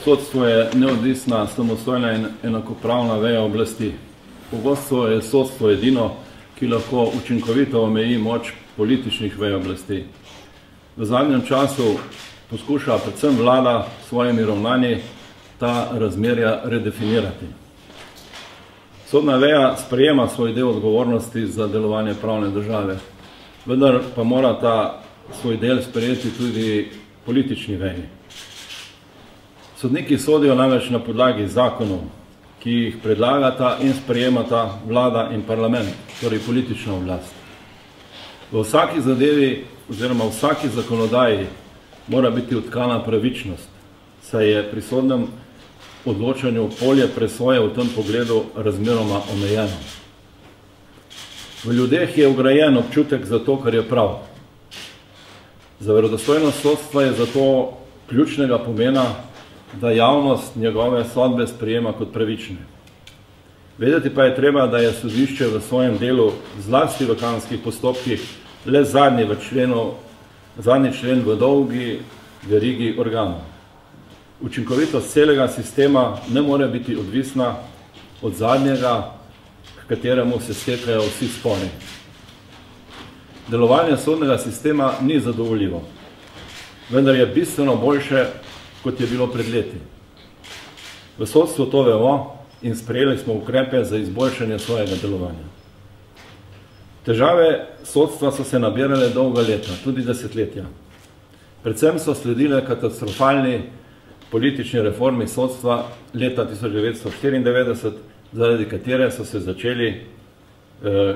Sodstvo je neodvisna, samostojna in enakopravna veja oblasti. Pogosto je sodstvo edino, ki lahko učinkovito omeji moč političnih vej oblasti. V zadnjem času poskuša predvsem vlada s svojimi ravnanji ta razmerja redefinirati. Sodna veja sprejema svoj del odgovornosti za delovanje pravne države, vendar pa mora ta svoj del sprejeti tudi politični veji. Sodniki sodijo namreč na podlagi zakonov, ki jih predlagata in sprejemata vlada in parlament, torej politična oblast. V vsaki zadevi oziroma vsaki zakonodaji mora biti utkana pravičnost, saj je pri sodnem odločanju polje presoje v tem pogledu razmeroma omejeno. V ljudeh je vgrajen občutek za to, kar je prav. Za verodostojnost sodstva je zato ključnega pomena, da javnost njegove sodbe sprejema kot pravične. Vedeti pa je treba, da je sodišče v svojem delu, zlasti v kazenskih postopkih, le zadnji člen v dolgi verigi organov. Učinkovitost celega sistema ne more biti odvisna od zadnjega, k kateremu se stekajo vsi spori. Delovanje sodnega sistema ni zadovoljivo, vendar je bistveno boljše, kot je bilo pred leti. V sodstvu to vemo in sprejeli smo ukrepe za izboljšanje svojega delovanja. Težave sodstva so se nabirale dolga leta, tudi desetletja. Predvsem so sledile katastrofalni politični reformi sodstva leta 1994, zaradi katere so se začeli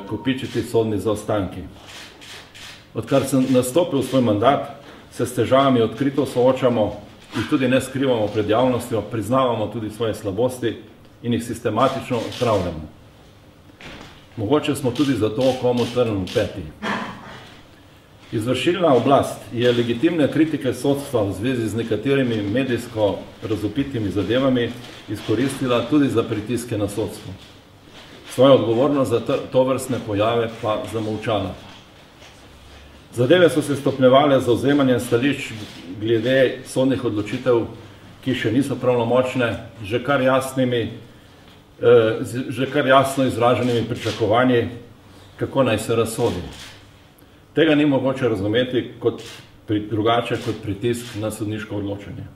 kopičiti sodni zaostanki. Odkar sem nastopil svoj mandat, se s težavami odkrito soočamo, jih tudi ne skrivamo pred javnostjo, priznavamo tudi svoje slabosti in jih sistematično odpravljamo. Mogoče smo tudi zato komu trn v peti. Izvršilna oblast je legitimne kritike sodstva v zvezi z nekaterimi medijsko razvpitimi zadevami izkoristila tudi za pritiske na sodstvo. Svojo odgovornost za tovrstne pojave pa zamolčala. Zadeve so se stopnjevale z zavzemanjem stališč glede sodnih odločitev, ki še niso pravnomočne, že kar jasno izraženimi pričakovanji, kako naj se razsodi. Tega ni mogoče razumeti drugače kot pritisk na sodniško odločanje.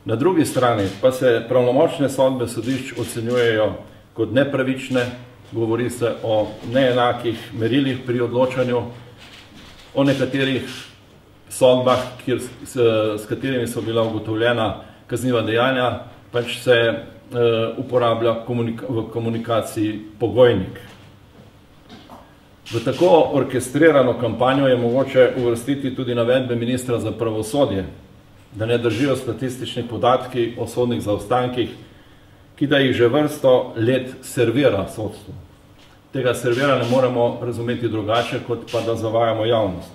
Na drugi strani pa se pravnomočne sodbe sodišč ocenjujejo kot nepravične, govori se o neenakih merilih pri odločanju, o nekaterih sodbah, s katerimi so bila ugotovljena kazniva dejanja, pač se uporablja v komunikaciji pogojnik. V tako orkestrirano kampanjo je mogoče uvrstiti tudi navedbe ministra za pravosodje, da ne držijo statistični podatki o sodnih zaostankih, ki da jih že vrsto let servira sodstvo. Tega servira ne moremo razumeti drugače, kot pa da zavajamo javnost.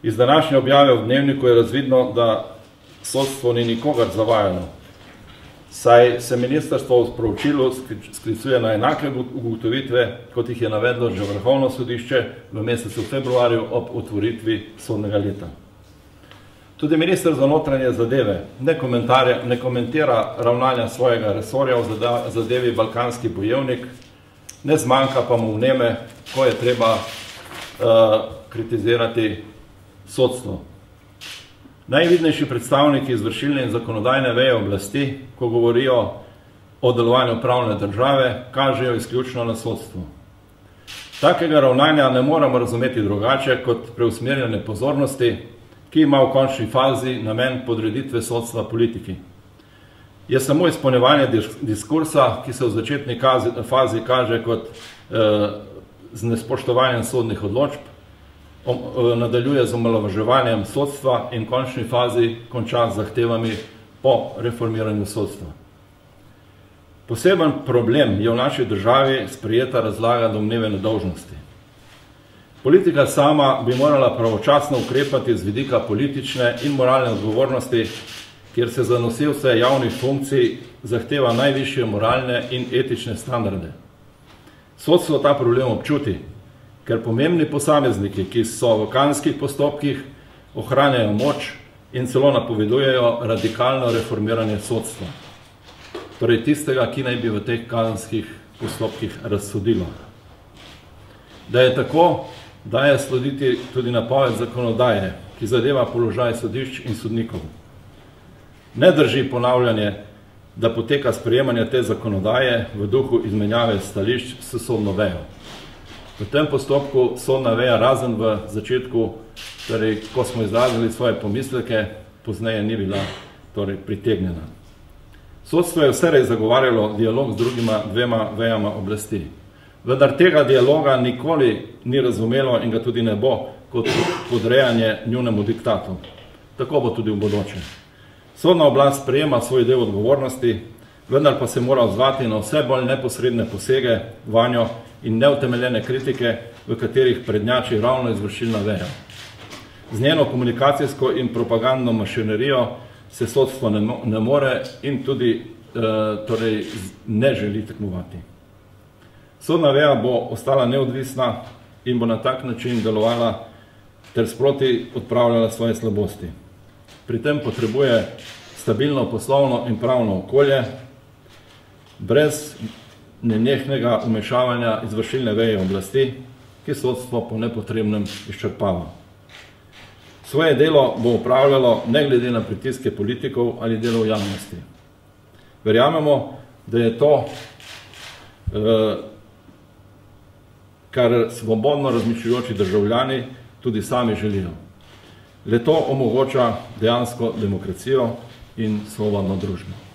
Iz današnje objave v Dnevniku je razvidno, da sodstvo ni nikogar zavajalo, saj se ministrstvo v sporočilu sklicuje na enake ugotovitve, kot jih je navedlo že Vrhovno sodišče v mesecu februarju ob otvoritvi sodnega leta. Tudi minister za notranje zadeve ne komentira ravnanja svojega resorja v zadevi Balkanski bojevnik, ne zmanjka pa mu vneme, ko je treba kritizirati sodstvo. Najvidnejši predstavniki izvršilne in zakonodajne veje oblasti, ko govorijo o delovanju pravne države, kažejo izključno na sodstvo. Takega ravnanja ne moramo razumeti drugače kot preusmerjene pozornosti, ki ima v končni fazi namen podreditve sodstva politiki. Je samo izpolnjevanje diskursa, ki se v začetni fazi kaže kot z nespoštovanjem sodnih odločb, nadaljuje z omalovaževanjem sodstva in v končni fazi konča z zahtevami po reformiranju sodstva. Poseben problem je v naši državi sprejeta razlaga domneve nedolžnosti. Politika sama bi morala pravočasno ukrepati z vidika politične in moralne odgovornosti, kjer se za nosilce javnih funkcij zahteva najvišje moralne in etične standarde. Sodstvo ta problem občuti, ker pomembni posamezniki, ki so v kazenskih postopkih, ohranjajo moč, in celo napovedujejo radikalno reformiranje sodstva, torej tistega, ki naj bi v teh kazenskih postopkih razsodilo. Da je tako, daje slediti tudi napoved zakonodaje, ki zadeva položaj sodišč in sodnikov. Ne drži ponavljanje, da poteka sprejemanje te zakonodaje v duhu izmenjave stališč s sodno vejo. V tem postopku sodna veja razen v začetku, torej, ko smo izrazili svoje pomisleke, pozneje ni bila pritegnjena. Sodstvo je vserej zagovarjalo dialog z drugima dvema vejama oblasti. Vendar tega dialoga nikoli ni razumelo in ga tudi ne bo kot podrejanje njunemu diktatu. Tako bo tudi v bodoče. Sodna oblast sprejema svoj del odgovornosti, vendar pa se mora odzvati na vse bolj neposredne posege vanjo in neutemeljene kritike, v katerih prednjači ravno izvršilna veja. Z njeno komunikacijsko in propagandno mašinerijo se sodstvo ne more in tudi ne želi tekmovati. Sodna veja bo ostala neodvisna in bo na tak način delovala ter sproti odpravljala svoje slabosti. Pri tem potrebuje stabilno poslovno in pravno okolje, brez nenehnega vmešavanja izvršilne veje oblasti, ki sodstvo po nepotrebnem izčrpava. Svoje delo bo upravljalo ne glede na pritiske politikov ali delov javnosti. Verjamemo, da je to, kar svobodno razmišljujoči državljani tudi sami želijo. Le to omogoča dejansko demokracijo in svobodno družbo.